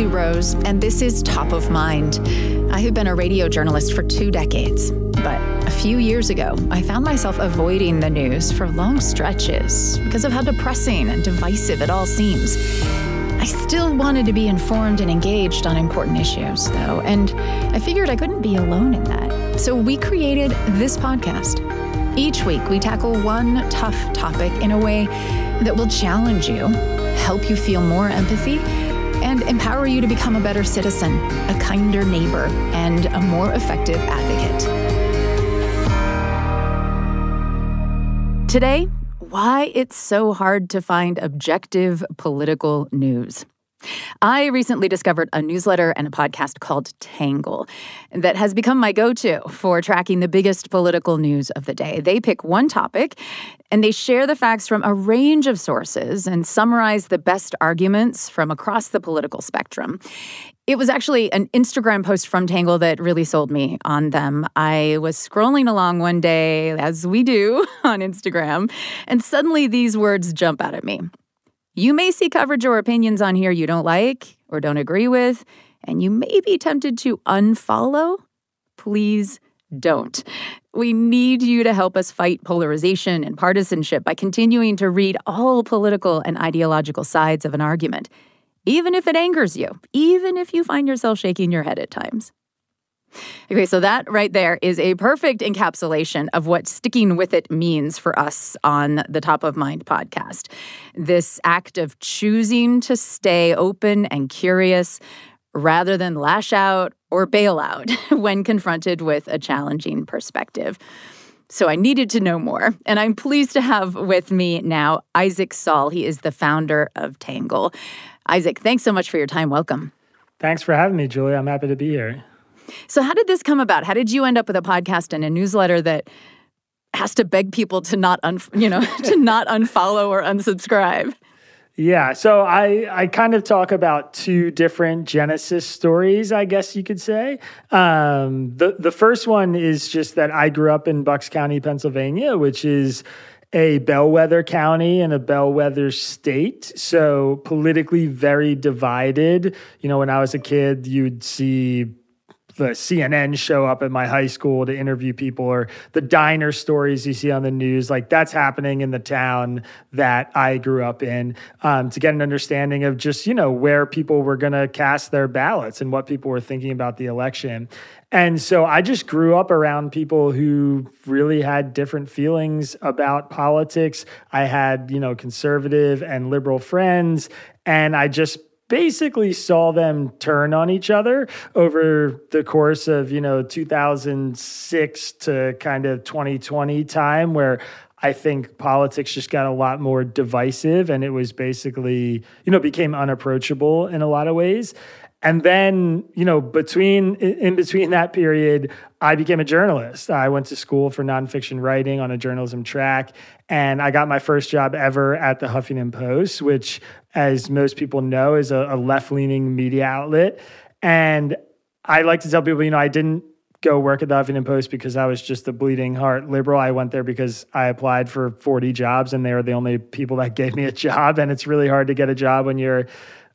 Julie Rose, and this is Top of Mind. I have been a radio journalist for 2 decades, but a few years ago, I found myself avoiding the news for long stretches because of how depressing and divisive it all seems. I still wanted to be informed and engaged on important issues, though, and I figured I couldn't be alone in that. So we created this podcast. Each week, we tackle one tough topic in a way that will challenge you, help you feel more empathy, and empower you to become a better citizen, a kinder neighbor, and a more effective advocate. Today, why it's so hard to find objective political news. I recently discovered a newsletter and a podcast called Tangle that has become my go-to for tracking the biggest political news of the day. They pick one topic, and they share the facts from a range of sources and summarize the best arguments from across the political spectrum. It was actually an Instagram post from Tangle that really sold me on them. I was scrolling along one day, as we do on Instagram, and suddenly these words jump out at me. You may see coverage or opinions on here you don't like or don't agree with, and you may be tempted to unfollow. Please don't. We need you to help us fight polarization and partisanship by continuing to read all political and ideological sides of an argument, even if it angers you, even if you find yourself shaking your head at times. Okay, so that right there is a perfect encapsulation of what sticking with it means for us on the Top of Mind podcast. This act of choosing to stay open and curious rather than lash out or bail out when confronted with a challenging perspective. So I needed to know more, and I'm pleased to have with me now Isaac Saul. He is the founder of Tangle. Isaac, thanks so much for your time. Welcome. Thanks for having me, Julie. I'm happy to be here. So how did this come about? How did you end up with a podcast and a newsletter that has to beg people to not unfollow or unsubscribe? Yeah, so I kind of talk about 2 different Genesis stories, I guess you could say. The first one is just that I grew up in Bucks County, Pennsylvania, which is a bellwether county and a bellwether state, so politically very divided. You know, when I was a kid, you'd see the CNN show up at my high school to interview people, or the diner stories you see on the news. Like, that's happening in the town that I grew up in, to get an understanding of just, where people were going to cast their ballots and what people were thinking about the election. And so I just grew up around people who really had different feelings about politics. I had, conservative and liberal friends, and I just basically saw them turn on each other over the course of, 2006 to kind of 2020 time, where I think politics just got a lot more divisive, and it was basically, became unapproachable in a lot of ways. And then, in between that period, I became a journalist. I went to school for nonfiction writing on a journalism track, and I got my first job ever at the Huffington Post, which, as most people know, is a left-leaning media outlet. And I like to tell people, I didn't go work at the Huffington Post because I was just a bleeding heart liberal. I went there because I applied for 40 jobs, and they were the only people that gave me a job. And it's really hard to get a job when you're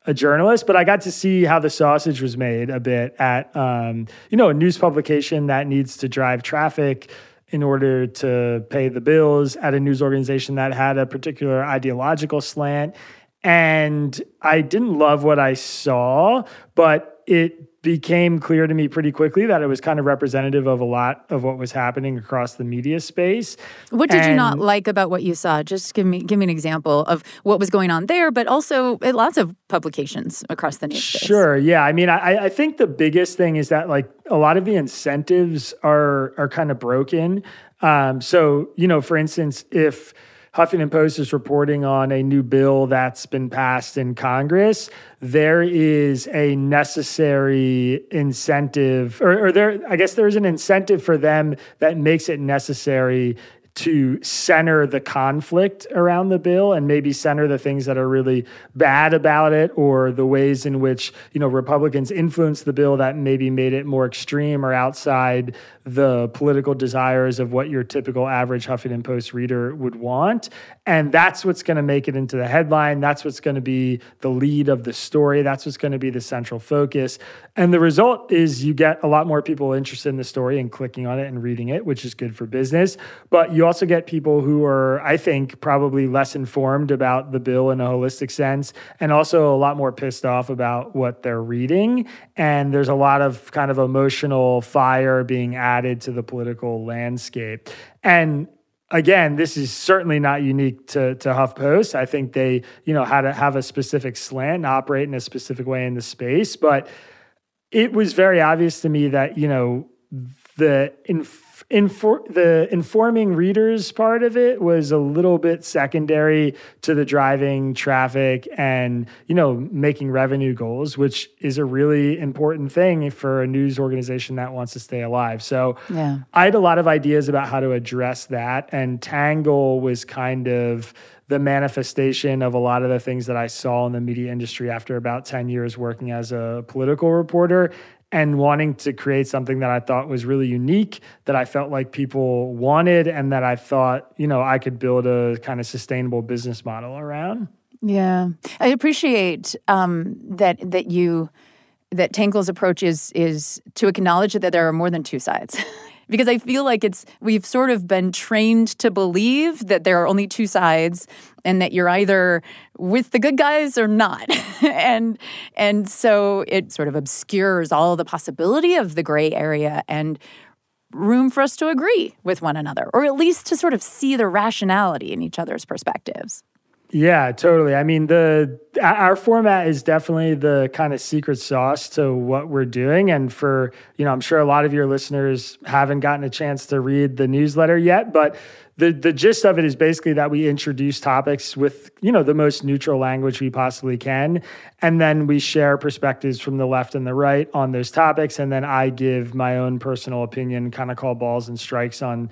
a journalist, but I got to see how the sausage was made a bit at, a news publication that needs to drive traffic in order to pay the bills, at a news organization that had a particular ideological slant. And I didn't love what I saw, but it became clear to me pretty quickly that it was kind of representative of a lot of what was happening across the media space. What did you not like about what you saw? Just give me an example of what was going on there, but also at lots of publications across the news space. Sure, yeah. I mean, I think the biggest thing is that, like, a lot of the incentives are kind of broken. So, for instance, if Huffington Post is reporting on a new bill that's been passed in Congress, there is a necessary incentive, or there, I guess there's an incentive for them that makes it necessary to center the conflict around the bill and maybe center the things that are really bad about it, or the ways in which, Republicans influenced the bill that maybe made it more extreme or outside the political desires of what your typical average Huffington Post reader would want. And that's what's going to make it into the headline. That's what's going to be the lead of the story. That's what's going to be the central focus. And the result is you get a lot more people interested in the story and clicking on it and reading it, which is good for business. But you also get people who are, I think, probably less informed about the bill in a holistic sense, and also a lot more pissed off about what they're reading. And there's a lot of kind of emotional fire being added to the political landscape. And again, this is certainly not unique to HuffPost. I think they, had to have a specific slant and operate in a specific way in the space. But it was very obvious to me that, the informing readers part of it was a little bit secondary to the driving traffic and, making revenue goals, which is a really important thing for a news organization that wants to stay alive. So I had a lot of ideas about how to address that. And Tangle was kind of the manifestation of a lot of the things that I saw in the media industry after about 10 years working as a political reporter, and wanting to create something that I thought was really unique, that I felt like people wanted, and that I thought, I could build a kind of sustainable business model around. Yeah. I appreciate that Tangle's approach is to acknowledge that there are more than two sides. Because I feel like we've sort of been trained to believe that there are only two sides and that you're either with the good guys or not. and so it sort of obscures all the possibility of the gray area and room for us to agree with one another, or at least to sort of see the rationality in each other's perspectives. Yeah, totally. I mean, our format is definitely the kind of secret sauce to what we're doing. And for, I'm sure a lot of your listeners haven't gotten a chance to read the newsletter yet, but the gist of it is basically that we introduce topics with, the most neutral language we possibly can. And then we share perspectives from the left and the right on those topics. And then I give my own personal opinion, kind of call balls and strikes on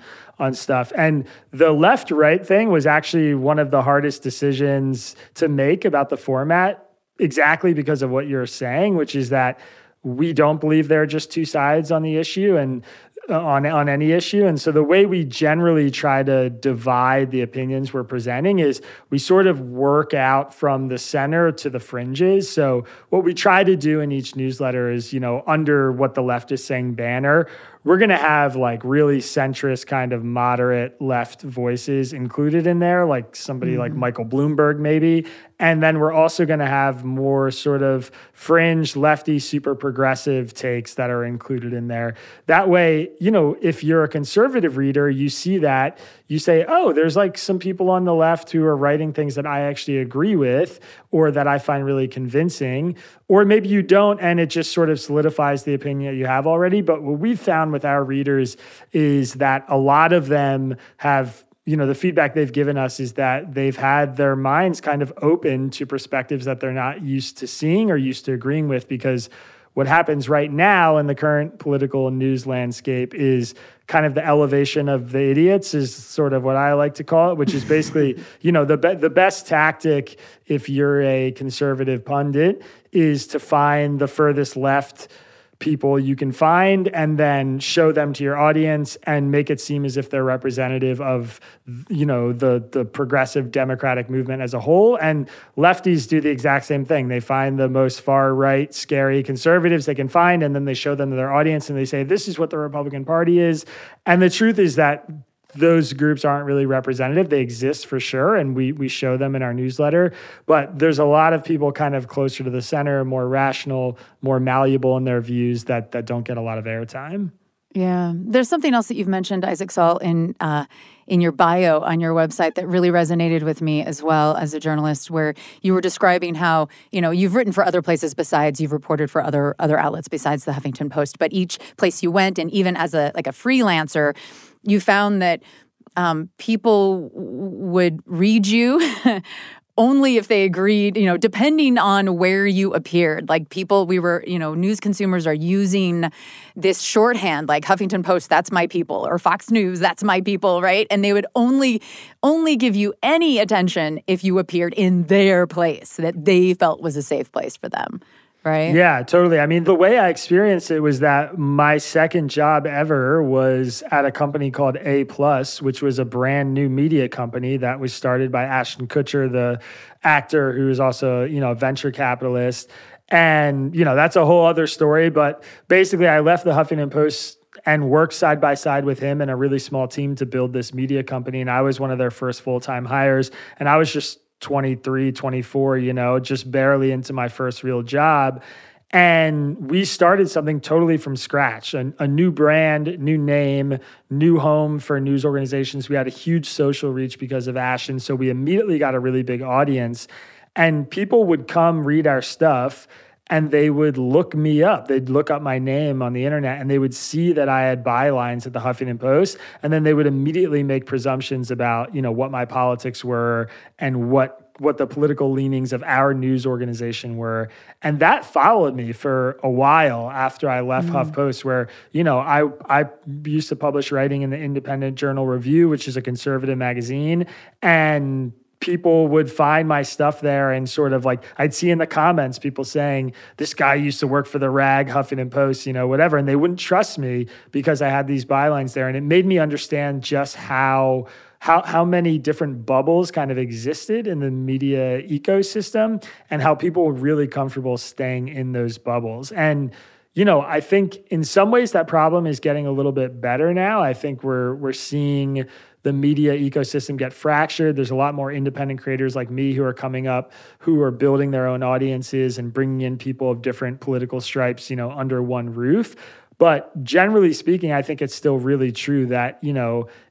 stuff. And the left-right thing was actually one of the hardest decisions to make about the format, exactly because of what you're saying, which is that we don't believe there are just two sides on the issue and on any issue. And so the way we generally try to divide the opinions we're presenting is we sort of work out from the center to the fringes. So what we try to do in each newsletter is, under what the left is saying banner, we're going to have like really centrist kind of moderate left voices included in there, like somebody like Michael Bloomberg maybe. And then we're also going to have more sort of fringe, lefty, super progressive takes that are included in there. That way, if you're a conservative reader, you see that, you say, oh, there's like some people on the left who are writing things that I actually agree with or that I find really convincing. Or maybe you don't, and it just sort of solidifies the opinion that you have already. But what we've found with our readers is that a lot of them have, the feedback they've given us is that they've had their minds kind of open to perspectives that they're not used to seeing or used to agreeing with, because what happens right now in the current political news landscape is kind of the elevation of the idiots, is sort of what I like to call it, which is basically, the best tactic if you're a conservative pundit is to find the furthest left people you can find and then show them to your audience and make it seem as if they're representative of, the progressive democratic movement as a whole. And lefties do the exact same thing. They find the most far right, scary conservatives they can find, and then they show them to their audience and they say, this is what the Republican Party is. And the truth is that those groups aren't really representative. They exist for sure, and we show them in our newsletter. But there's a lot of people kind of closer to the center, more rational, more malleable in their views that don't get a lot of airtime. Yeah. There's something else that you've mentioned, Isaac Saul, in your bio on your website that really resonated with me as well as a journalist, where you were describing how, you've written for other places besides, you've reported for other outlets besides the Huffington Post, but each place you went, and even as a freelancer, you found that people would read you only if they agreed, depending on where you appeared. Like news consumers are using this shorthand, like Huffington Post, that's my people, or Fox News, that's my people, right? And they would only give you any attention if you appeared in their place that they felt was a safe place for them. Right? Yeah, totally. I mean, the way I experienced it was that my second job ever was at a company called A+, which was a brand new media company that was started by Ashton Kutcher, the actor who is also, a venture capitalist. And, that's a whole other story. But basically, I left the Huffington Post and worked side by side with him and a really small team to build this media company. And I was one of their first full-time hires. And I was just 23, 24, just barely into my first real job. And we started something totally from scratch, a new brand, new name, new home for news organizations. We had a huge social reach because of Ashton. So we immediately got a really big audience. And people would come read our stuff and they would look me up. They'd look up my name on the internet and they would see that I had bylines at the Huffington Post. And then they would immediately make presumptions about, what my politics were and what the political leanings of our news organization were. And that followed me for a while after I left HuffPost, where, I used to publish writing in the Independent Journal Review, which is a conservative magazine. And people would find my stuff there and sort of like, I'd see in the comments people saying, this guy used to work for the rag Huffington Post, whatever. And they wouldn't trust me because I had these bylines there. And it made me understand just how many different bubbles kind of existed in the media ecosystem and how people were really comfortable staying in those bubbles. And, I think in some ways that problem is getting a little bit better now. I think we're seeing the media ecosystem get fractured. There's a lot more independent creators like me who are coming up, who are building their own audiences and bringing in people of different political stripes, under one roof. But generally speaking, I think it's still really true that,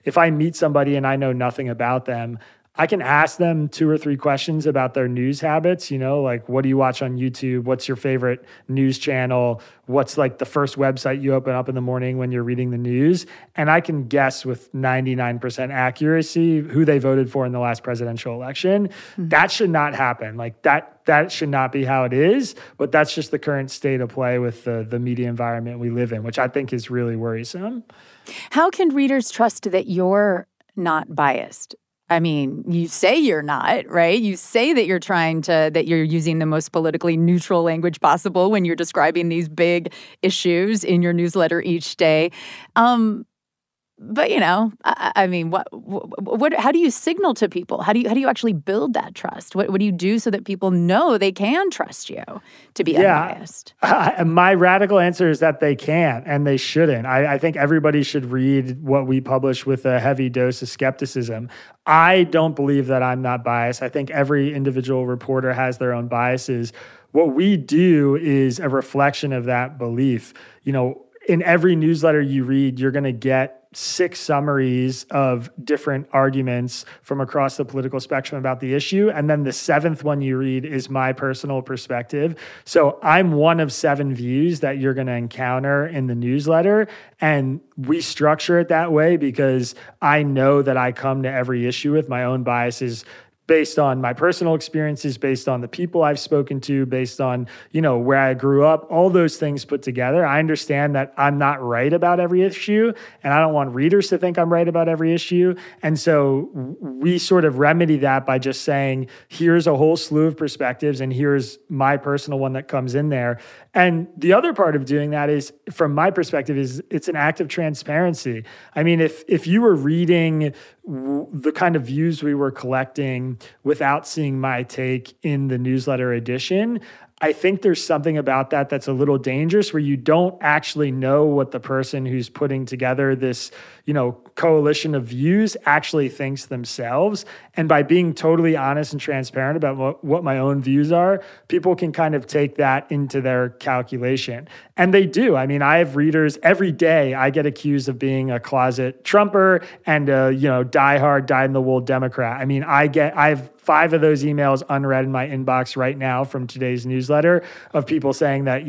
if I meet somebody and I know nothing about them, I can ask them 2 or 3 questions about their news habits, like what do you watch on YouTube? What's your favorite news channel? What's like the first website you open up in the morning when you're reading the news? And I can guess with 99% accuracy who they voted for in the last presidential election. Mm-hmm. That should not happen. Like that should not be how it is, but that's just the current state of play with the media environment we live in, which I think is really worrisome. How can readers trust that you're not biased? I mean, you say you're not, right? You say that that you're using the most politically neutral language possible when you're describing these big issues in your newsletter each day. But I mean, what? How do you signal to people? How do you actually build that trust? What do you do so that people know they can trust you to be unbiased? My radical answer is that they can't and they shouldn't. I think everybody should read what we publish with a heavy dose of skepticism. I don't believe that I'm not biased. I think every individual reporter has their own biases. What we do is a reflection of that belief. In every newsletter you read, you're going to get 6 summaries of different arguments from across the political spectrum about the issue. And then the 7th one you read is my personal perspective. So I'm one of 7 views that you're going to encounter in the newsletter. And we structure it that way because I know that I come to every issue with my own biases based on my personal experiences, based on the people I've spoken to, based on, where I grew up, all those things put together. I understand that I'm not right about every issue, and I don't want readers to think I'm right about every issue. And so we sort of remedy that by just saying, here's a whole slew of perspectives, and here's my personal one that comes in there. And the other part of doing that is, from my perspective, is it's an act of transparency. I mean, if you were reading the kind of views we were collecting without seeing my take in the newsletter edition, I think there's something about that that's a little dangerous, where you don't actually know what the person who's putting together this, coalition of views actually thinks themselves. And by being totally honest and transparent about what my own views are, people can kind of take that into their calculation. And they do. I mean, I have readers every day. I get accused of being a closet Trumper and a, diehard, dyed-in-the-wool Democrat. I mean, I have 5 of those emails unread in my inbox right now from today's newsletter of people saying that,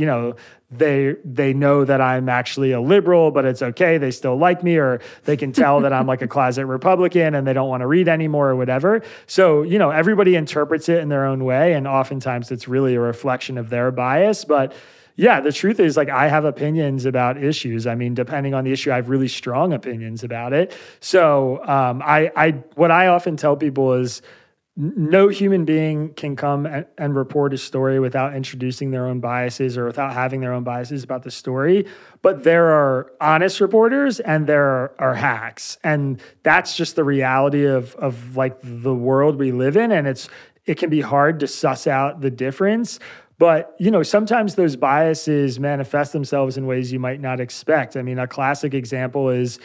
they know that I'm actually a liberal, but it's okay. They still like me, or they can tell that I'm like a closet Republican and they don't want to read anymore or whatever. So, everybody interprets it in their own way. And oftentimes it's really a reflection of their bias. But yeah, the truth is, like, I have opinions about issues. I mean, depending on the issue, I have really strong opinions about it. So what I often tell people is, no human being can come and report a story without introducing their own biases or without having their own biases about the story. But there are honest reporters and there are hacks. And that's just the reality of like the world we live in. And it can be hard to suss out the difference. But, sometimes those biases manifest themselves in ways you might not expect. I mean, a classic example is,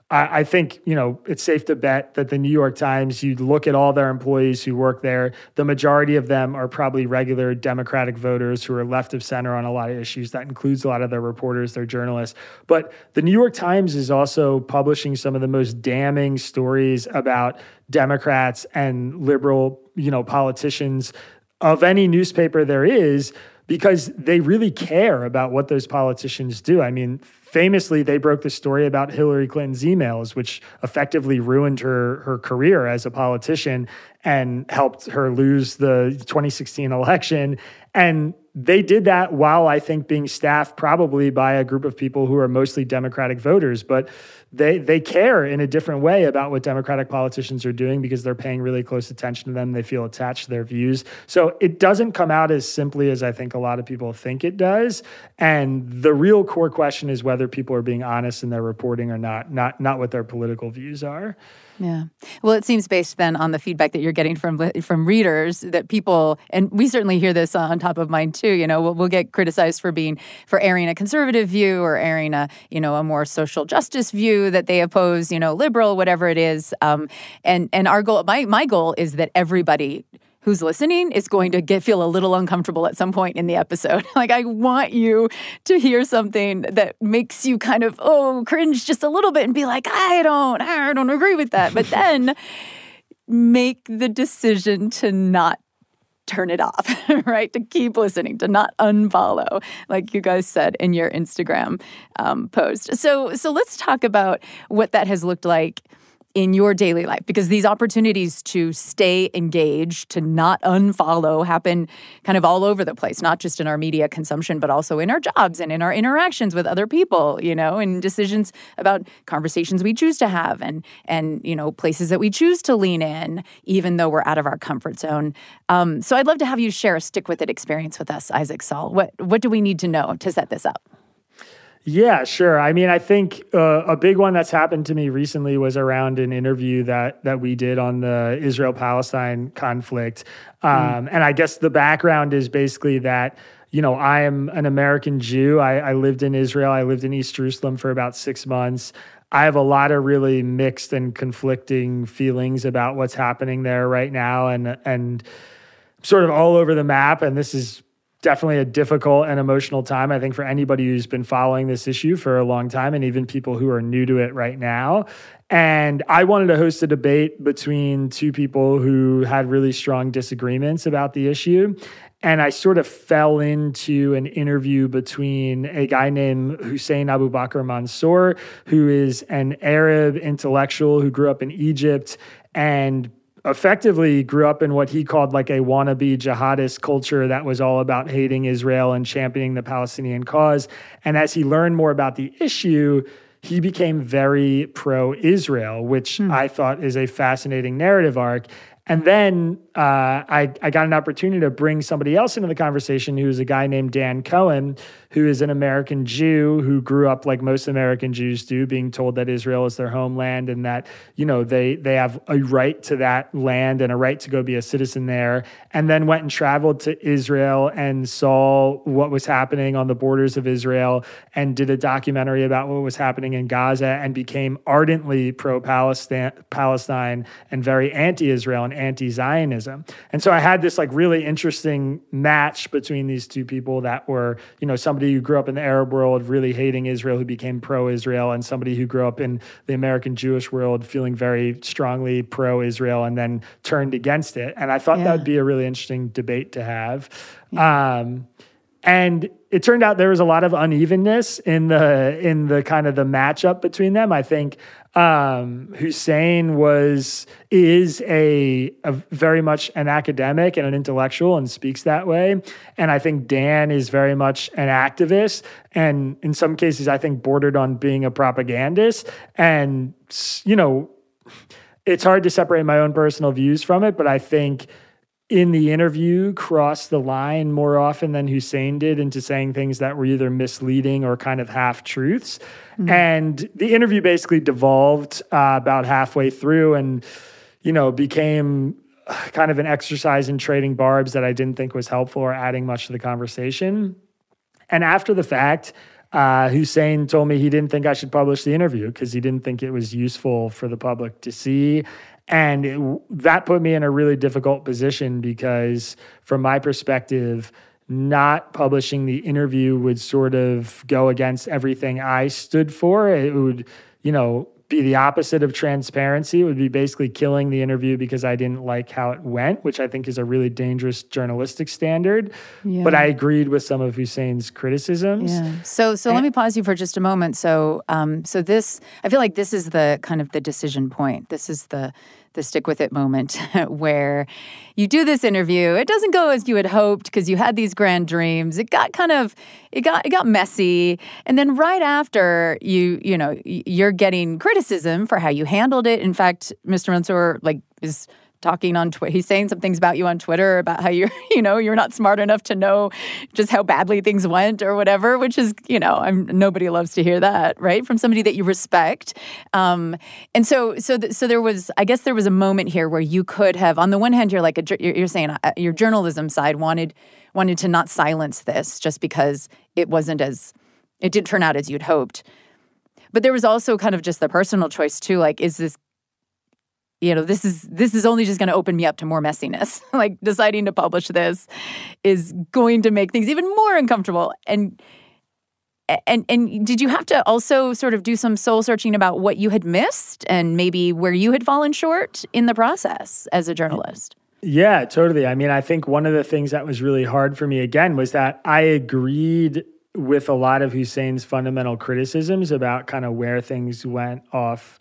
I think, it's safe to bet that the New York Times, you look at all their employees who work there, the majority of them are probably regular Democratic voters who are left of center on a lot of issues. That includes a lot of their reporters, their journalists. But the New York Times is also publishing some of the most damning stories about Democrats and liberal, politicians of any newspaper there is, because they really care about what those politicians do. I mean, famously, they broke the story about Hillary Clinton's emails, which effectively ruined her career as a politician and helped her lose the 2016 election. And they did that while, I think, being staffed probably by a group of people who are mostly Democratic voters. But they care in a different way about what Democratic politicians are doing because they're paying really close attention to them. They feel attached to their views. So it doesn't come out as simply as I think a lot of people think it does. And the real core question is whether people are being honest in their reporting or not what their political views are. Yeah. Well, it seems based then on the feedback that you're getting from readers that people, and we certainly hear this on top of mind too, we'll get criticized for airing a conservative view or airing a more social justice view that they oppose, liberal, whatever it is. And our goal, my goal is that everybody who's listening is going to feel a little uncomfortable at some point in the episode. Like, I want you to hear something that makes you kind of, cringe just a little bit and be like, I don't agree with that. But then make the decision to not turn it off, right? To keep listening, to not unfollow, like you guys said in your Instagram post. So let's talk about what that has looked like in your daily life, because these opportunities to stay engaged, to not unfollow, happen kind of all over the place, not just in our media consumption, but also in our jobs and in our interactions with other people, and decisions about conversations we choose to have and places that we choose to lean in, even though we're out of our comfort zone. So I'd love to have you share a stick with it experience with us, Isaac Saul. What do we need to know to set this up? Yeah, sure. I mean, I think a big one that's happened to me recently was around an interview that we did on the Israel Palestine conflict. And I guess the background is basically that, I am an American Jew. I lived in Israel. I lived in East Jerusalem for about 6 months. I have a lot of really mixed and conflicting feelings about what's happening there right now and sort of all over the map. And this is definitely a difficult and emotional time, I think, for anybody who's been following this issue for a long time and even people who are new to it right now. And I wanted to host a debate between two people who had really strong disagreements about the issue. And I sort of fell into an interview between a guy named Hussein Abu Bakr Mansour, who is an Arab intellectual who grew up in Egypt and effectively grew up in what he called like a wannabe jihadist culture that was all about hating Israel and championing the Palestinian cause. And as he learned more about the issue, he became very pro-Israel, which I thought is a fascinating narrative arc. And then I got an opportunity to bring somebody else into the conversation who is a guy named Dan Cohen, who is an American Jew who grew up like most American Jews do, being told that Israel is their homeland and that, they have a right to that land and a right to go be a citizen there, and then went and traveled to Israel and saw what was happening on the borders of Israel and did a documentary about what was happening in Gaza and became ardently pro-Palestine and very anti-Israel and anti-Zionism. And so I had this like really interesting match between these two people that were, somebody who grew up in the Arab world really hating Israel, who became pro-Israel, and somebody who grew up in the American Jewish world feeling very strongly pro-Israel and then turned against it. And I thought that would be a really interesting debate to have. And it turned out there was a lot of unevenness in the kind of the matchup between them. I think Hussein is a very much an academic and an intellectual and speaks that way. And I think Dan is very much an activist, and in some cases I think bordered on being a propagandist. And it's hard to separate my own personal views from it, but I think in the interview crossed the line more often than Hussein did into saying things that were either misleading or kind of half-truths. Mm-hmm. And the interview basically devolved about halfway through and, became kind of an exercise in trading barbs that I didn't think was helpful or adding much to the conversation. And after the fact, Hussein told me he didn't think I should publish the interview because he didn't think it was useful for the public to see. And that put me in a really difficult position because from my perspective, not publishing the interview would sort of go against everything I stood for. It would, be the opposite of transparency. It would be basically killing the interview because I didn't like how it went, which I think is a really dangerous journalistic standard. Yeah. But I agreed with some of Hussein's criticisms. Yeah. So let me pause you for just a moment. So this, I feel like this is the kind of the decision point. This is the stick with it moment where you do this interview. It doesn't go as you had hoped because you had these grand dreams. It got messy. And then right after you're getting criticism for how you handled it. In fact, Mr. Mansour is talking on Twitter. He's saying some things about you on Twitter about how you're not smart enough to know just how badly things went or whatever, which is, nobody loves to hear that, right? From somebody that you respect. And so there was a moment here where you could have, on the one hand, you're saying your journalism side wanted to not silence this just because it did turn out as you'd hoped. But there was also kind of just the personal choice too, is this, this is only just going to open me up to more messiness. Deciding to publish this is going to make things even more uncomfortable. And did you have to also sort of do some soul searching about what you had missed and maybe where you had fallen short in the process as a journalist? Yeah, totally. I mean, I think one of the things that was really hard for me again was that I agreed with a lot of Hussein's fundamental criticisms about kind of where things went off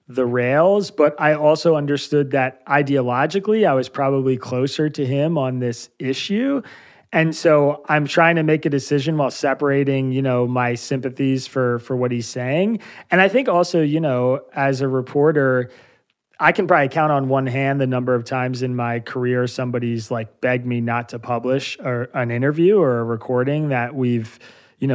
the rails, but I also understood that ideologically I was probably closer to him on this issue. And so I'm trying to make a decision while separating, my sympathies for what he's saying. And I think also, as a reporter, I can probably count on one hand the number of times in my career somebody's begged me not to publish an interview or a recording that we've,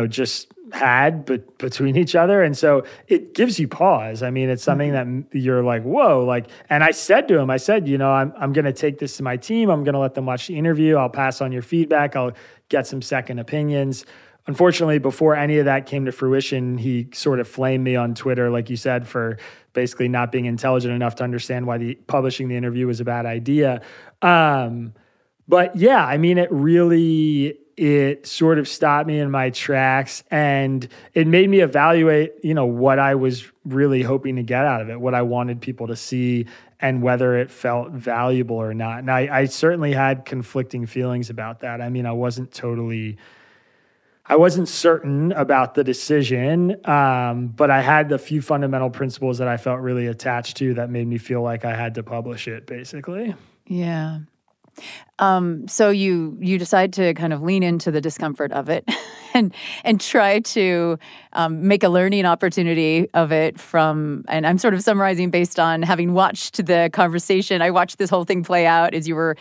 just had between each other. And so it gives you pause. I mean, it's something that you're like, whoa, and I said to him, I'm going to take this to my team. I'm going to let them watch the interview. I'll pass on your feedback. I'll get some second opinions. Unfortunately, before any of that came to fruition, he sort of flamed me on Twitter, like you said, for basically not being intelligent enough to understand why publishing the interview was a bad idea. But yeah, I mean, it sort of stopped me in my tracks, and it made me evaluate, what I was really hoping to get out of it, what I wanted people to see, and whether it felt valuable or not. And I certainly had conflicting feelings about that. I mean, I wasn't certain about the decision, but I had the few fundamental principles that I felt really attached to that made me feel like I had to publish it, basically. Yeah. So you decide to kind of lean into the discomfort of it and try to make a learning opportunity of it and I'm sort of summarizing based on having watched the conversation. I watched this whole thing play out as you were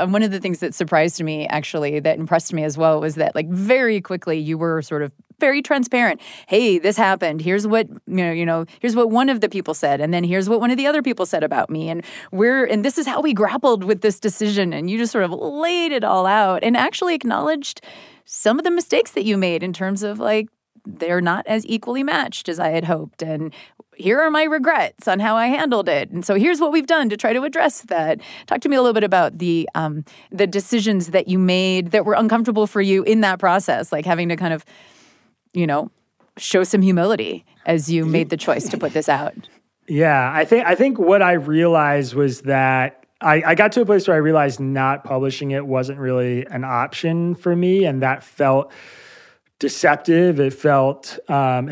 one of the things that surprised me, actually, that impressed me as well, was that very quickly you were sort of very transparent. Hey, this happened. Here's what here's what one of the people said, and then here's what one of the other people said about me, and this is how we grappled with this decision. And you just sort of laid it all out and actually acknowledged some of the mistakes that you made in terms of they're not as equally matched as I had hoped. And here are my regrets on how I handled it. And so here's what we've done to try to address that. Talk to me a little bit about the decisions that you made that were uncomfortable for you in that process, like having to kind of, show some humility as you made the choice to put this out. Yeah, I think what I realized was that I got to a place where I realized not publishing it wasn't really an option for me, and that felt deceptive. It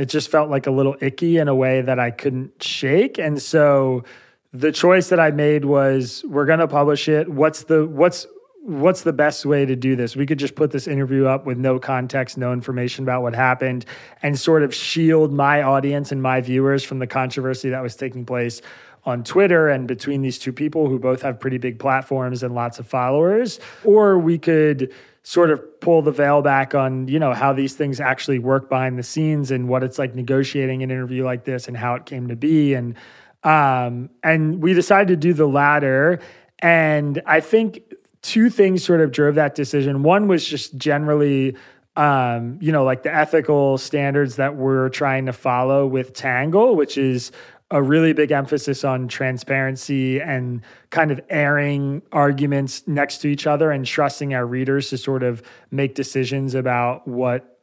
just felt like a little icky in a way that I couldn't shake. And so the choice that I made was, we're going to publish it. What's the best way to do this? We could just put this interview up with no context, no information about what happened, and sort of shield my audience and my viewers from the controversy that was taking place on Twitter and between these two people who both have pretty big platforms and lots of followers. Or we could sort of pull the veil back on, how these things actually work behind the scenes and what it's like negotiating an interview like this and how it came to be. And we decided to do the latter. And I think two things sort of drove that decision. One was just generally, like the ethical standards that we're trying to follow with Tangle, which is a really big emphasis on transparency and kind of airing arguments next to each other and trusting our readers to sort of make decisions about what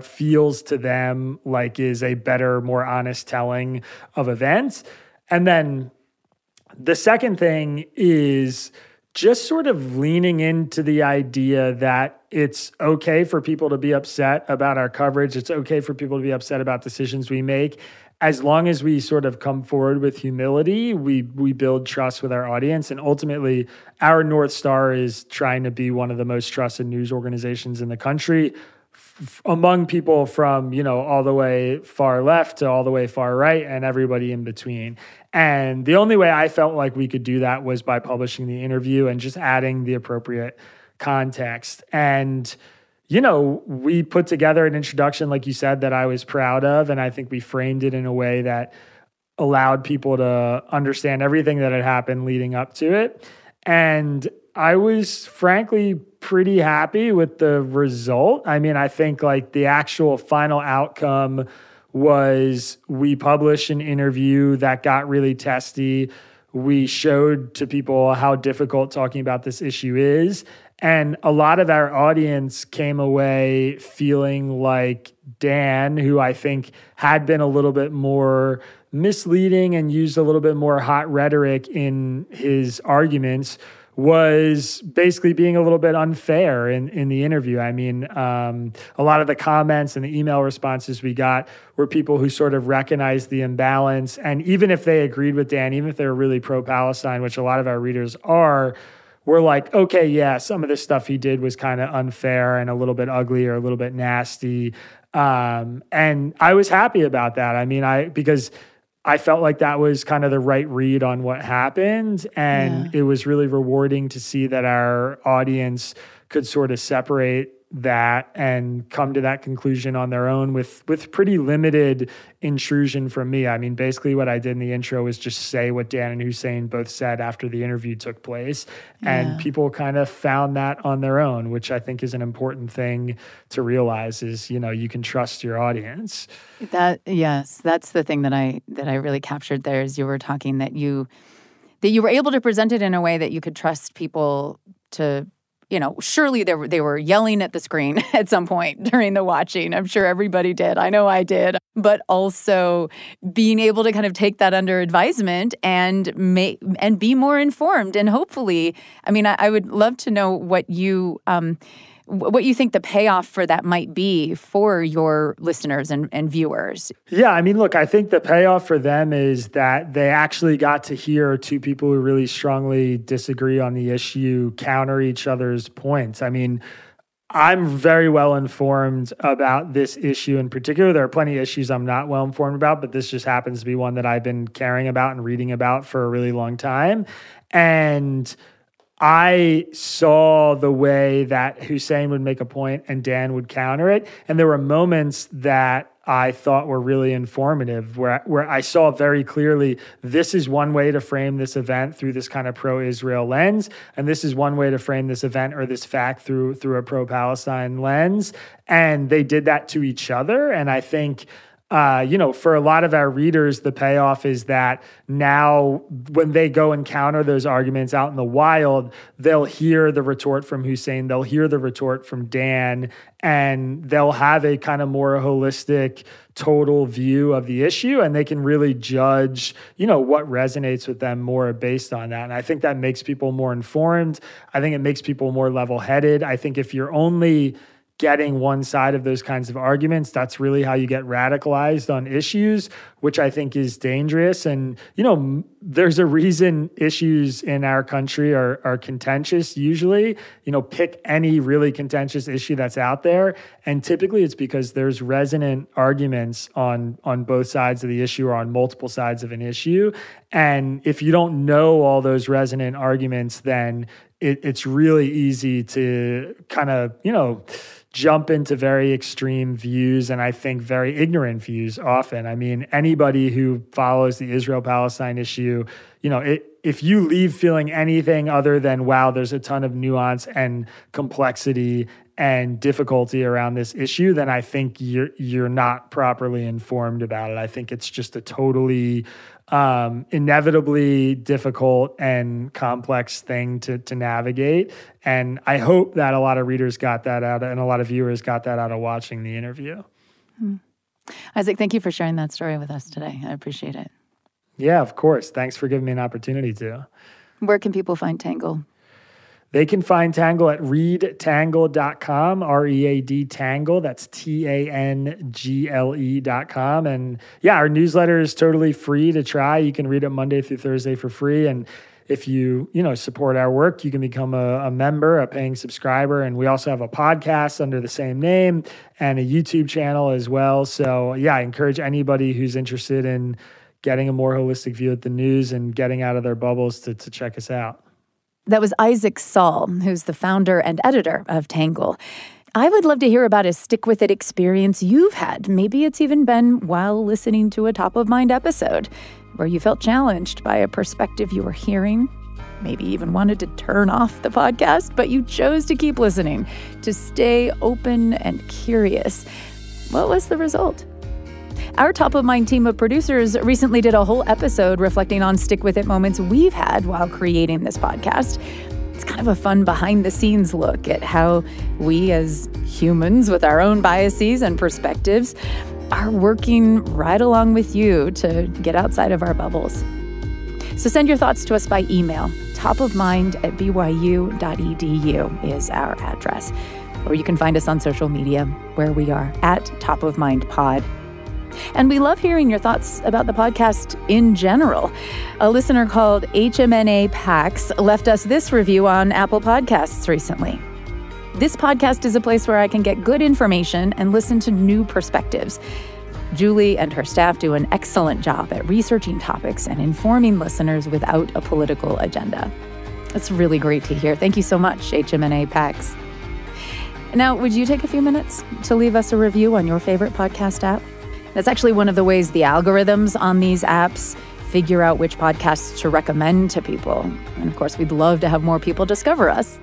feels to them like is a better, more honest telling of events. And then the second thing is just sort of leaning into the idea that it's okay for people to be upset about our coverage. It's okay for people to be upset about decisions we make. As long as we sort of come forward with humility, we build trust with our audience. And ultimately, our North Star is trying to be one of the most trusted news organizations in the country among people from, all the way far left to all the way far right and everybody in between. And the only way I felt like we could do that was by publishing the interview and just adding the appropriate context. And we put together an introduction, like you said, that I was proud of. And I think we framed it in a way that allowed people to understand everything that had happened leading up to it. And I was frankly pretty happy with the result. I mean, I think like the actual final outcome was we published an interview that got really testy. We showed to people how difficult talking about this issue is. And a lot of our audience came away feeling like Dan, who I think had been a little bit more misleading and used a little bit more hot rhetoric in his arguments, was basically being a little bit unfair in the interview. I mean, a lot of the comments and the email responses we got were people who sort of recognized the imbalance. And even if they agreed with Dan, even if they were really pro-Palestine, which a lot of our readers are, we're like, okay, yeah, some of the stuff he did was kind of unfair and a little bit ugly or a little bit nasty. And I was happy about that. I mean, because I felt like that was kind of the right read on what happened. And It was really rewarding to see that our audience could sort of separate that and come to that conclusion on their own with pretty limited intrusion from me. I mean, basically what I did in the intro was just say what Dan and Hussein both said after the interview took place. And people kind of found that on their own, which I think is an important thing to realize is, you can trust your audience. That's the thing that I really captured there is you were talking that you were able to present it in a way that you could trust people to, surely they were yelling at the screen at some point during the watching. I'm sure everybody did. I know I did. But also being able to kind of take that under advisement and be more informed. And hopefully, I mean, I would love to know what you think the payoff for that might be for your listeners and viewers. Yeah, I mean, look, I think the payoff for them is that they actually got to hear two people who really strongly disagree on the issue counter each other's points. I mean, I'm very well informed about this issue in particular. There are plenty of issues I'm not well informed about, but this just happens to be one that I've been caring about and reading about for a really long time. And I saw the way that Hussein would make a point and Dan would counter it. And there were moments that I thought were really informative, where I saw very clearly this is one way to frame this event through this kind of pro-Israel lens, and this is one way to frame this event or this fact through a pro-Palestine lens. And they did that to each other. And I think for a lot of our readers, the payoff is that now when they go and counter those arguments out in the wild, they'll hear the retort from Hussein, they'll hear the retort from Dan, and they'll have a kind of more holistic, total view of the issue, and they can really judge, what resonates with them more based on that. And I think that makes people more informed. I think it makes people more level-headed. I think if you're only getting one side of those kinds of arguments, that's really how you get radicalized on issues, which I think is dangerous. And, there's a reason issues in our country are contentious usually. Pick any really contentious issue that's out there. And typically it's because there's resonant arguments on both sides of the issue or on multiple sides of an issue. And if you don't know all those resonant arguments, then it's really easy to kind of, jump into very extreme views, and I think very ignorant views often. I mean, anybody who follows the Israel-Palestine issue, if you leave feeling anything other than, wow, there's a ton of nuance and complexity and difficulty around this issue, then I think you're not properly informed about it. I think it's just a totally inevitably difficult and complex thing to navigate. And I hope that a lot of readers got that out and a lot of viewers got that out of watching the interview. Isaac, thank you for sharing that story with us today. I appreciate it. Yeah, of course. Thanks for giving me an opportunity to. Where can people find Tangle? They can find Tangle at readtangle.com, R-E-A-D Tangle. That's Tangle.com. And yeah, our newsletter is totally free to try. You can read it Monday through Thursday for free. And if you support our work, you can become a member, a paying subscriber. And we also have a podcast under the same name and a YouTube channel as well. So yeah, I encourage anybody who's interested in getting a more holistic view at the news and getting out of their bubbles to check us out. That was Isaac Saul, who's the founder and editor of Tangle. I would love to hear about a stick-with-it experience you've had. Maybe it's even been while listening to a Top of Mind episode, where you felt challenged by a perspective you were hearing, maybe even wanted to turn off the podcast, but you chose to keep listening, to stay open and curious. What was the result? Our Top of Mind team of producers recently did a whole episode reflecting on stick-with-it moments we've had while creating this podcast. It's kind of a fun behind-the-scenes look at how we as humans with our own biases and perspectives are working right along with you to get outside of our bubbles. So send your thoughts to us by email. topofmind@byu.edu is our address. Or you can find us on social media, where we are at Top of Mind Pod. And we love hearing your thoughts about the podcast in general. A listener called HMNA Pax left us this review on Apple Podcasts recently. This podcast is a place where I can get good information and listen to new perspectives. Julie and her staff do an excellent job at researching topics and informing listeners without a political agenda. It's really great to hear. Thank you so much, HMNA Pax. Now, would you take a few minutes to leave us a review on your favorite podcast app? That's actually one of the ways the algorithms on these apps figure out which podcasts to recommend to people. And of course, we'd love to have more people discover us.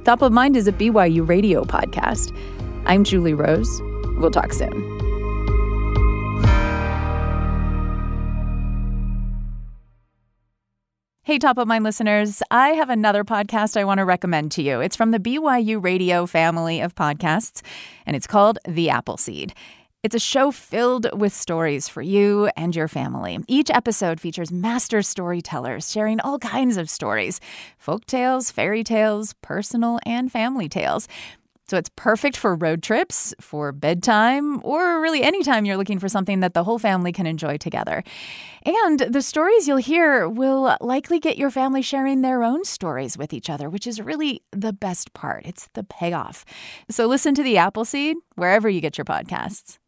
Top of Mind is a BYU radio podcast. I'm Julie Rose. We'll talk soon. Hey, Top of Mind listeners, I have another podcast I want to recommend to you. It's from the BYU Radio family of podcasts, and it's called The Appleseed. It's a show filled with stories for you and your family. Each episode features master storytellers sharing all kinds of stories: folk tales, fairy tales, personal and family tales. So it's perfect for road trips, for bedtime, or really anytime you're looking for something that the whole family can enjoy together. And the stories you'll hear will likely get your family sharing their own stories with each other, which is really the best part. It's the payoff. So listen to The Appleseed wherever you get your podcasts.